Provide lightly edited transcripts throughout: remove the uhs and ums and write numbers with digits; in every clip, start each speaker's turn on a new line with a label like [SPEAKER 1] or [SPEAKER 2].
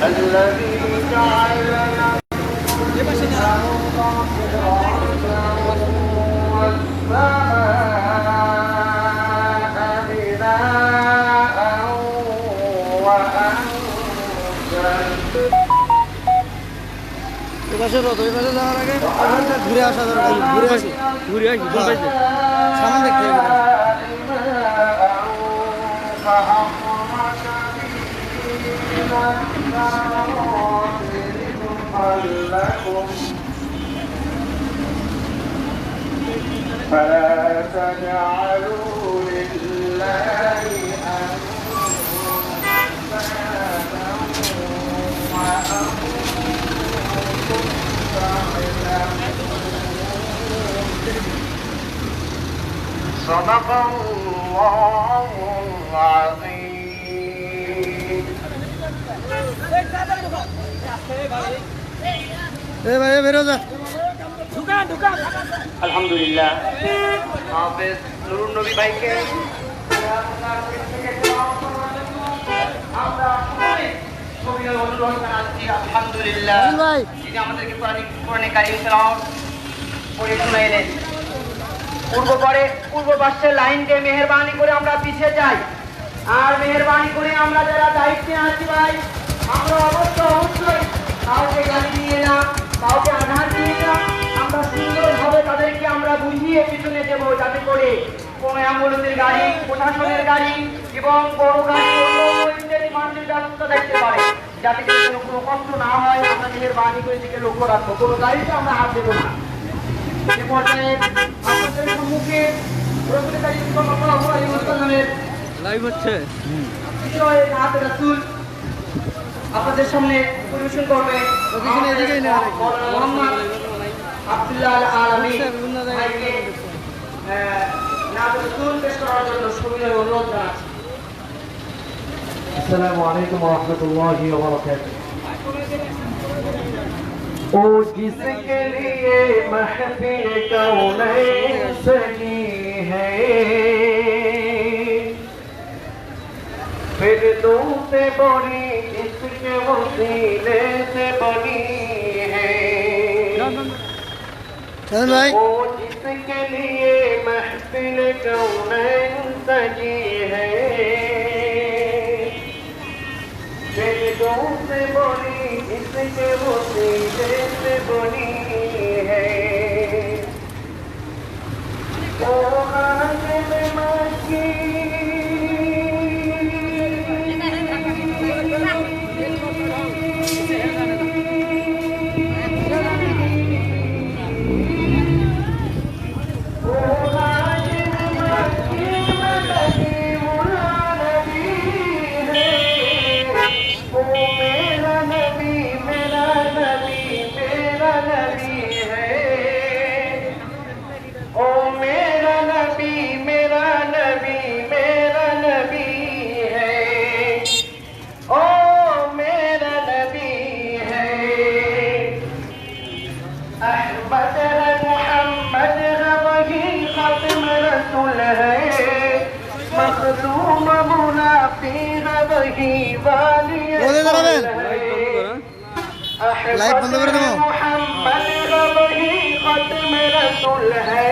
[SPEAKER 1] الذي جعل لكم الأرض والسماء بناء وأنزل
[SPEAKER 2] এপাশে যাওয়ার আগে ঘুরে আসা দরকার, ঘুরে আসি সামনে দেখতে হবে।
[SPEAKER 1] فلا تجعلوا لله أندادا وأنتم تعلمون صدق الله العظيم
[SPEAKER 2] ভাই বেরোজা
[SPEAKER 1] আলহামদুলিল্লাহ হাফেজ নুরুন নবী ভাইকে আমরা সবাই অনুরোধ জানাচ্ছি আলহামদুলিল্লাহ যিনি আমাদেরকে কোরআনে কারীম তেলাওয়াত পড়ে শোনাইলেন। পূর্ব পাশের লাইনকে মেহেরবানি করে আমরা পিছিয়ে যাই, আর মেহেরবানি করে আমরা যারা দায়িত্বে আছি ভাই আমরা অবশ্যই কাউকে গালি দিয়ে না, কাউকে আঘাত দিয়ে না, আমরা সুন্দরভাবে তাদেরকে আমরা বুঝিয়ে পিছনে দেবো, যাতে করে কোনো অ্যাম্বুলেন্সের গাড়ি, প্রশাসনের গাড়ি এবং বড় গাড়ি ইত্যাদি মানুষের ব্যবস্থা দেখতে পারে, যাতে করে কোনো কষ্ট না হয়। আমরা মেহেরবানি করে দিকে লক্ষ্য রাখবো, কোনো গাড়িতে আমরা হাত দেবো না। এ পর্যায়ে আপনাদের সম্মুখে রাসূল কারীম সাল্লাল্লাহু আলাইহি ওয়াসাল্লামের
[SPEAKER 2] লাইভ হচ্ছে
[SPEAKER 1] নাতে রাসূল আপনাদের সামনে পরিবেশন করবে মোহাম্মদ আব্দুল্লাহ আল আলামী ভাইকে নাতে রাসূল পেশ করার জন্য সবিনয় অনুরোধ জানাচ্ছি।
[SPEAKER 3] السلام عليكم ورحمة الله وبركاته। ओ जिसके लिए महफिल कौनैन सजी है, फिरदौस से बड़ी इसके वसीले से बनी है।
[SPEAKER 2] ভাই
[SPEAKER 3] ओ जिसके लिए महफिल कौनैन सजी है, फिरदौस से बड़ी इसके वसीले से बनी है। ओ हाकिम मक्की मखदूम मुनाफिर वही वाली
[SPEAKER 2] লাইভ বন্ধ করে দেবো।
[SPEAKER 3] मोहम्मद वही खत्म रसूल है,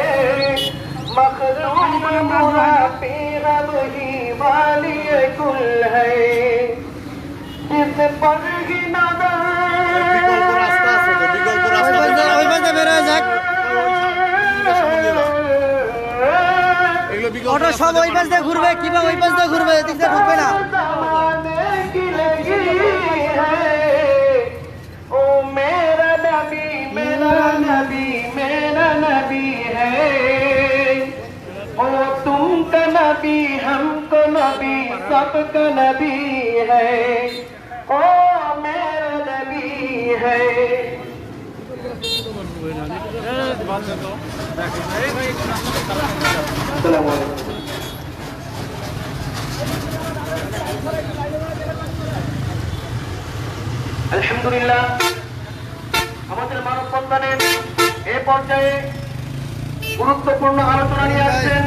[SPEAKER 3] मखदूम मुनाफिर वही वाली कुल है। जिस पर ही नजर
[SPEAKER 2] অটো সব ওই পাশ দিয়ে ঘুরবে, কিংবা ওই পাশ দিয়ে ঘুরবে, এদিক দিয়ে ঢুকবে না।
[SPEAKER 3] ओ मेरा नबी मेरा नबी मेरा नबी है, ओ तुमका नबी हमको नबी सबका नबी है, ओ मेरा नबी है।
[SPEAKER 1] আলহামদুলিল্লাহ আমাদের মানব সন্তানের এই পর্যায়ে গুরুত্বপূর্ণ আলোচনা নিয়ে আসছেন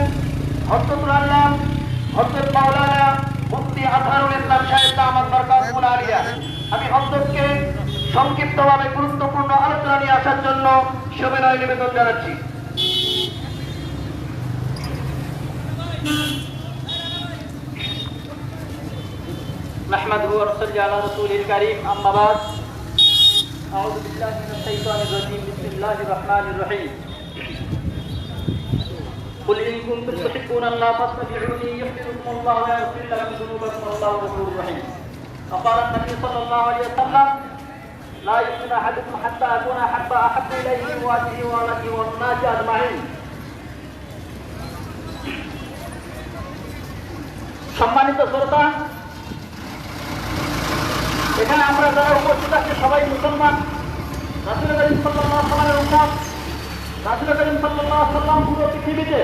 [SPEAKER 1] হযরতুল আল্লামা হযরত মাওলানা মুফতি আজহারুল ইসলাম সাহেব দামাত বরকাতুহুল আলিয়া।
[SPEAKER 3] আমি অন্তরকে সংক্ষিপ্তভাবে গুরুত্বপূর্ণ আলোচনা নিয়ে আসার জন্য সবিনয় নিবেদন জানাচ্ছি।
[SPEAKER 1] نحمده ونصلي على رسوله الكريم أما بعد أعوذ بالله من الشيطان الرجيم بسم الله الرحمن الرحيم قل إن كنتم تحبون الله فاتبعوني يحببكم الله ويغفر لكم ذنوبكم والله غفور رحيم وقال النبي صلى الله عليه وسلم لا يؤمن أحدكم حتى أكون أحب إليه من والده وولده والناس أجمعين সম্মানিত শ্রোতা, এখানে আমরা যারা উপস্থিত আছি সবাই মুসলমান। রাসূল করিম সাল্লাল্লাহু আলাইহি ওয়াসাল্লামের উম্মত। রাসূল করিম সাল্লাল্লাহু আলাইহি ওয়াসাল্লাম পুরো পৃথিবীতে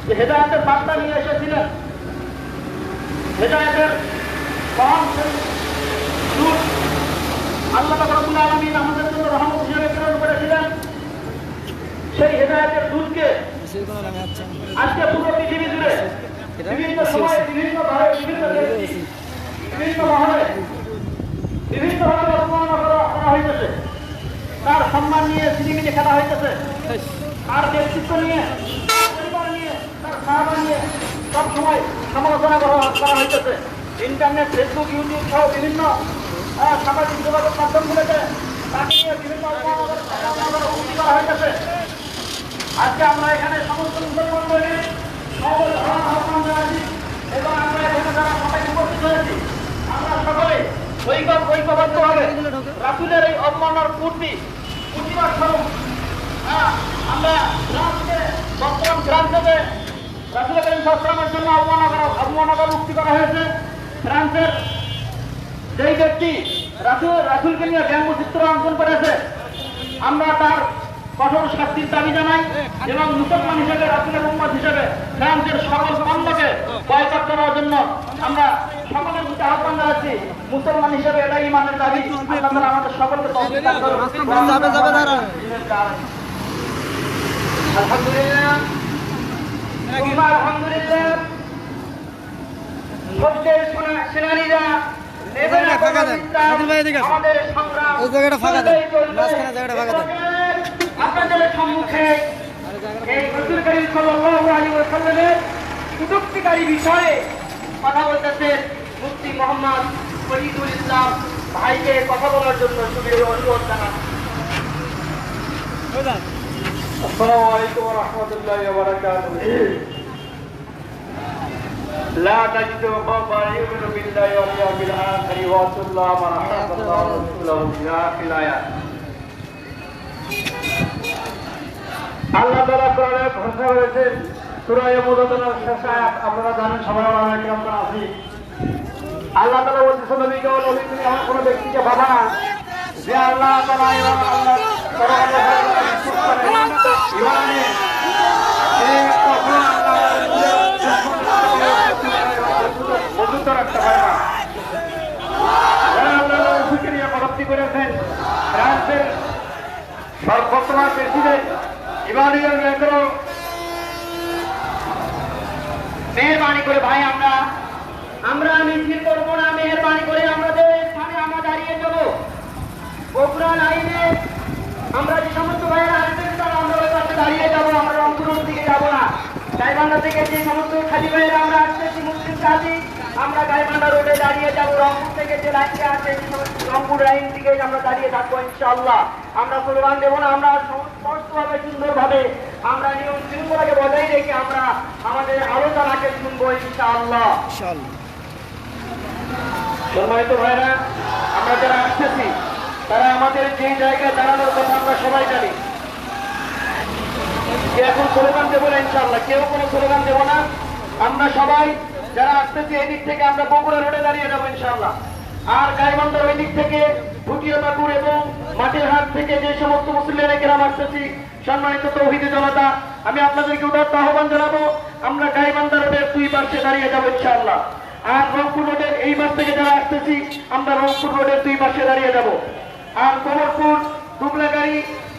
[SPEAKER 1] যে হেদায়েতের বার্তা নিয়ে এসেছিলেন, হেদায়েতের মহান দূত আল্লাহ পাক রব্বুল আলামিন আমাদের জন্য রহমত হিসেবে প্রেরণ করেছিলেন। সেই হেদায়েতের দূতকে আজকে পুরো পৃথিবী জুড়ে বিভিন্ন সময়ে বিভিন্নভাবে বিভিন্ন ব্যক্তি বিভিন্ন মহলে বিভিন্নভাবে অপমান করা হইতেছে, তার সম্মান নিয়ে সিনেমিনে খেলা হইতেছে, তার ব্যক্তিত্ব নিয়ে, পরিবার নিয়ে, তার সাহাবা নিয়ে সবসময় সমালোচনা করা হইতেছে। ইন্টারনেট, ফেসবুক, ইউটিউব সহ বিভিন্ন সামাজিক যোগাযোগ মাধ্যমগুলোতে তাকে নিয়ে বিভিন্ন করা হইতেছে। আজকে আমরা এখানে সমস্ত মুসলমান বলে এবং আমরা এখানে যারা সবাই উপস্থিত হয়েছি, আমরা সকলে ঐক্যবদ্ধভাবে রাসূলের এই অবমাননার প্রতিবাদ স্বরূপ আমরা বর্তমান ফ্রান্সে রাসূল করিম সাল্লাল্লাহু আলাইহি ওয়াসাল্লামের জন্য অবমাননাকর উক্তি করা হয়েছে। ফ্রান্সের যেই ব্যক্তি রাসূলকে নিয়ে ব্যঙ্গচিত্র অঙ্কন করেছে, আমরা তার কঠোর শাস্তির দাবি জানাই এবং মুসলমান হিসেবে, রাসূলের উম্মত হিসেবে ফ্রান্সের সকল পণ্যকে বয়কট করার জন্য আমরা সকলের প্রতি আহ্বান জানাচ্ছি। মুসলমান হিসেবে এটাই ইমানের দাবি। আল্লাহ তাআলা আমাদের সকলকে তৌফিক দান করুন। আলহামদুলিল্লাহ, আলহামদুলিল্লাহ। সত্যের সেনানীরা আমাদের সংগ্রাম আপনাদের সম্মুখে এই রাসূল করিম সাল্লাল্লাহু আলাইহি ওয়াসাল্লামের কটূক্তিকারী বিষয়ে কথা বলতেছেন মুফতি মোহাম্মদ শহীদুল ইসলাম ভাইকে কথা বলার জন্য সুবিধা অনুরোধ জানাচ্ছি।
[SPEAKER 3] আসসালামু আলাইকুম ওয়া রাহমাতুল্লাহি ওয়া বারাকাতুহু। لا تجد قوما يؤمنون بالله واليوم الآخر ويؤتون الله ما أحب الله ورسوله إلى آخر الآيات। আল্লাহ তাআলা কোরআনে ঘোষণা করেছেন, সূরা মুজাদালার শেষ আয়াত আপনারা জানেন, সবাই আমরা কেমন আছি। আল্লাহ তাআলা বলছেন, নবীকে ও নবী তুমি এমন কোনো ব্যক্তিকে ভাবা না যে আল্লাহ তাআলা এবং আল্লাহ ইমানে বন্ধুত্ব রাখতে পারে না। যারা আল্লাহ রসূলকে নিয়ে কটূক্তি করেছেন, ফ্রান্সের বর্তমান প্রেসিডেন্ট ইমানুয়েল ম্যাক্রন,
[SPEAKER 1] মেহেরবানি করে ভাই আমরা মিছিল করবো না, মেহেরবানি করে আমাদের স্থানে আমরা দাঁড়িয়ে যাব। বগুড়া লাইনে আমরা যে সমস্ত ভাইয়েরা আসবেন তারা আমরা ওই পাশে দাঁড়িয়ে যাবো, আমরা রংপুরের দিকে যাবো না। গাইবান্ধা থেকে যে সমস্ত খালি ভাইয়েরা আমরা আসতেছি মুসলিম জাতি, আমরা গাইবান্ধা রোডে দাঁড়িয়ে যাবো। রংপুর থেকে যে লাইনটি আছে রংপুর লাইন দিকে আমরা দাঁড়িয়ে থাকবো ইনশাআল্লাহ। আমরা স্লোগান দেবো না, আমরা স্পষ্টভাবে সুন্দরভাবে আমরা নিয়ম শৃঙ্খলাকে বজায় রেখে আমরা আমাদের আলোচনাকে শুনবো ইনশাআল্লাহ।
[SPEAKER 3] সম্মানিত ভাইরা, আমরা যারা আসতেছি তারা আমাদের যে জায়গায় দাঁড়ানোর কথা আমরা সবাই জানি। এখন স্লোগান দেবো না ইনশাআল্লাহ, কেউ কোনো স্লোগান দেবো না। আমরা সবাই যারা আসতেছি এই দিক থেকে আমরা বগুড়া রোডে দাঁড়িয়ে যাবো ইনশাআল্লাহ। আর গাইবান্ধার ওই দিক থেকে ভুটিয়াবাকুর এবং মাটির হাট থেকে যে সমস্ত মুসলিম কেরাম আসতেছি, সম্মানিত তৌহিদি জনতা, আমি আপনাদেরকে উদাত্ত আহ্বান জানাবো, আমরা গাইবান্ধা রোডের দুই পাশে দাঁড়িয়ে যাবো ইনশাআল্লাহ। আর রংপুর রোডের এই পাশ থেকে যারা আসতেছি আমরা রংপুর রোডের দুই পাশে দাঁড়িয়ে যাবো। আর কমরপুর, দুবলাগাড়ি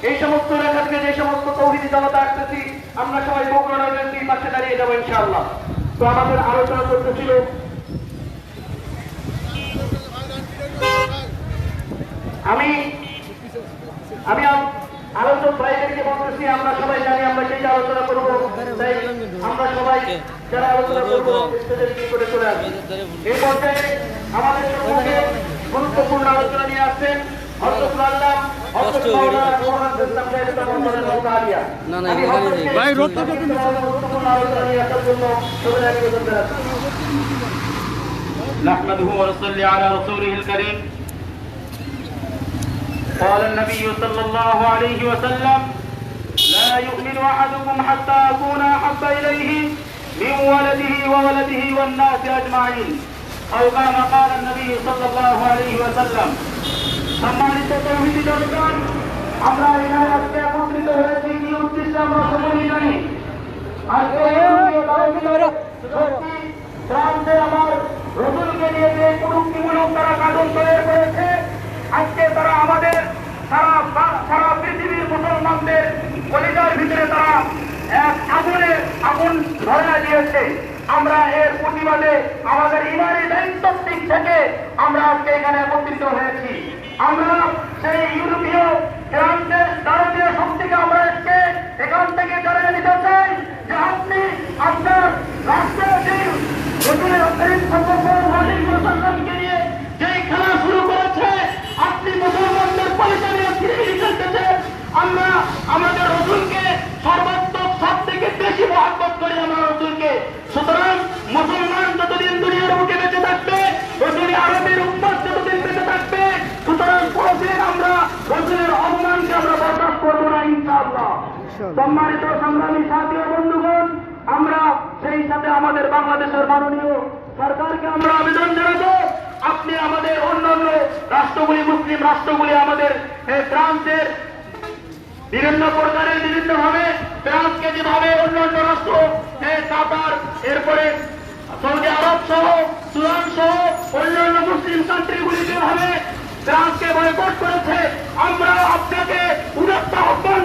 [SPEAKER 3] এই সমস্ত এলাকা থেকে যে সমস্ত তৌহিদি জনতা আসতেছি আমরা সবাই বগুড়া রোডের দুই পাশে দাঁড়িয়ে যাবো ইনশাআল্লাহ। তো আমাদের আলোচনা করতেছিল আমি আলোচক ভাইদেরকে বলতেছি, আমরা সবাই জানি আমরা সেই আলোচনা করবো, তাই আমরা সবাই যারা আলোচনা করবো স্টেজের দিকে করে চলে আসবো। এই পর্যায়ে আমাদের সম্মুখে গুরুত্বপূর্ণ আলোচনা নিয়ে আসছেন হযরতুল আল্লাহ হযরত মাওলানা মুহাম্মদ ইসলাম সাহেব তাআলা।
[SPEAKER 2] না, না, এখানে যাই। ভাই, রোডটা
[SPEAKER 3] গুরুত্বপূর্ণ আলোচনা নিয়ে আসার জন্য সবাই আবেদন জানাচ্ছি। নাহমাদুহু ওয়া নুসাল্লি আলা রাসূলিহিল কারীম। قال النبي صلى الله عليه وسلم لا يؤمن أحدكم حتى أكون أحب إليه من ولده وولده والناس أجمعين أو كما قال النبي صلى الله عليه وسلم। সম্মানিত তৌহিদি জনগণ, আমরা এখানে আজকে একত্রিত হয়েছি কি উদ্দেশ্যে আমরা সকলেই জানি। আজকে ফ্রান্সে আমার রসুলকে নিয়ে যে কটূক্তিমূলক তারা কাজল তৈরি করেছে, আজকে তারা আমাদের সারা পৃথিবীর মুসলমানদের কলিজার ভিতরে তারা এক আগুন ধরা দিয়েছে। আমরা এর প্রতিবাদে আমাদের ইমানি দায়িত্বের দিক থেকে আমরা আজকে এখানে একত্রিত হয়েছি। আমরা সেই ইউরোপীয় ফ্রান্সের ভারতীয় শক্তিকে আমরা এখান থেকে জানিয়ে দিতে চাই যে আপনি আপনার রাষ্ট্রের যে রসুলের মুসলমানকে নিয়ে যে খেলা শুরু করেছে, আপনি মুসলমানদের পয়সা নিয়ে ফিরিয়ে খেলতেছেন। আমরা আমাদের রসুলকে সর্বাত্মক সব থেকে বেশি মহব্বত করি আমার রসুলকে। সুতরাং মুসলমান যতদিন দুনিয়ার বুকে বেঁচে থাকবে, রসুল আরবের উম্মত যতদিন বেঁচে থাকবে, সুতরাং কোনদিন আমরা রসুলের অবমানকে আমরা বরদাস্ত করবো না ইনশাআল্লাহ। সম্মানিত সংগ্রামী সাথী ও বন্ধুগণ, আমরা সেই সাথে আমাদের বাংলাদেশের মাননীয় সরকারকে আমরা আবেদন জানাবো, আপনি আমাদের অন্যান্য রাষ্ট্রগুলি, মুসলিম রাষ্ট্রগুলি, আমাদের ফ্রান্সের বিভিন্ন প্রকারের বিভিন্নভাবে ফ্রান্সকে যেভাবে অন্যান্য রাষ্ট্র কাতার, এরপরে সৌদি আরব সহ সুদান সহ অন্যান্য মুসলিম কান্ট্রিগুলি যেভাবে ফ্রান্সকে বয়কট করেছে, আমরা আপনাকে উদাত্ত আহ্বান